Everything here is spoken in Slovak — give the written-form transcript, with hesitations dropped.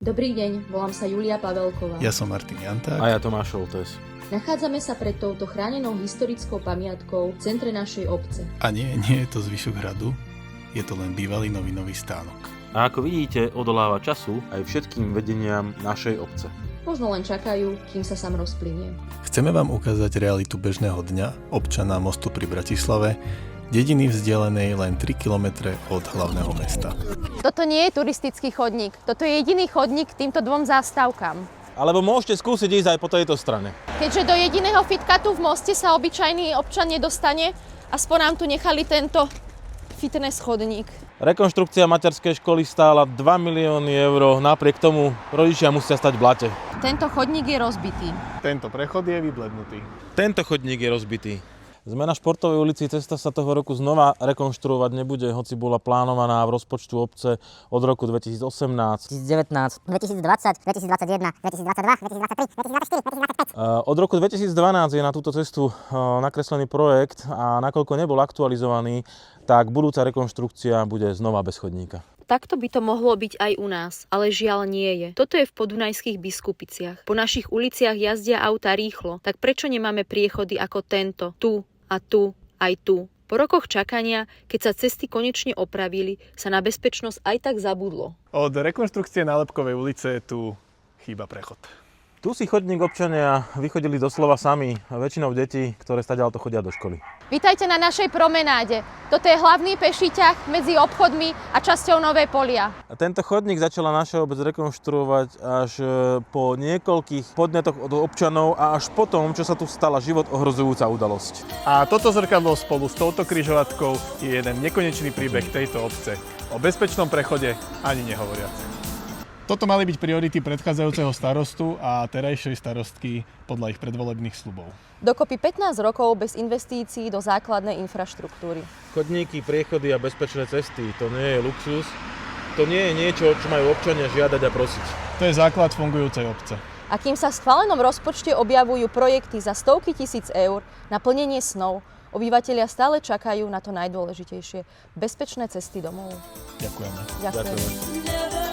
Dobrý deň, volám sa Julia Pavelková. Ja som Martin Janták. A ja Tomáš Šoltés. Nachádzame sa pred touto chránenou historickou pamiatkou v centre našej obce. A nie je to zvyšok hradu, je to len bývalý novinový stánok. A ako vidíte, odoláva času aj všetkým vedeniam našej obce. Možno len čakajú, kým sa sám rozplynie. Chceme vám ukázať realitu bežného dňa občana Mostu pri Bratislave, dediny vzdialenej len 3 km od hlavného mesta. Toto nie je turistický chodník, toto je jediný chodník k týmto dvom zástavkám. Alebo môžete skúsiť ísť aj po tejto strane. Keďže do jediného fitka tu v Moste sa obyčajný občan nedostane, aspoň nám tu nechali tento fitness chodník. Rekonštrukcia materskej školy stála 2 milióny eur, napriek tomu rodičia musia stať v blate. Tento chodník je rozbitý. Tento prechod je vyblednutý. Tento chodník je rozbitý. Sme na Športovej ulici, cesta sa toho roku znova rekonštruovať nebude, hoci bola plánovaná v rozpočtu obce od roku 2018. 2019, 2020, 2021, 2022, 2023, 2024, 2025. Od roku 2012 je na túto cestu nakreslený projekt a nakoľko nebol aktualizovaný, tak budúca rekonštrukcia bude znova bez chodníka. Takto by to mohlo byť aj u nás, ale žiaľ nie je. Toto je v Podunajských Biskupiciach. Po našich uliciach jazdia auta rýchlo, tak prečo nemáme priechody ako tento? Tu a tu, aj tu. Po rokoch čakania, keď sa cesty konečne opravili, sa na bezpečnosť aj tak zabudlo. Od rekonštrukcie Nálepkovej ulice tu chýba prechod. Tu si chodník občania vychodili doslova sami, väčšinou deti, ktoré stadiaľto chodia do školy. Vítajte na našej promenáde. Toto je hlavný peší ťah medzi obchodmi a časťou Nové Polia. A tento chodník začala naša obec rekonštruovať až po niekoľkých podnetoch od občanov a až potom, čo sa tu stala život ohrozujúca udalosť. A toto zrkadlo spolu s touto križovatkou je jeden nekonečný príbeh tejto obce. O bezpečnom prechode ani nehovoriac. Toto mali byť priority predchádzajúceho starostu a terajšej starostky podľa ich predvolebných sľubov. Dokopy 15 rokov bez investícií do základnej infraštruktúry. Chodníky, priechody a bezpečné cesty, to nie je luxus, to nie je niečo, čo majú občania žiadať a prosiť. To je základ fungujúcej obce. A kým sa v schválenom rozpočte objavujú projekty za stovky tisíc eur na plnenie snov, obyvatelia stále čakajú na to najdôležitejšie – bezpečné cesty domov. Ďakujeme. Ďakujem.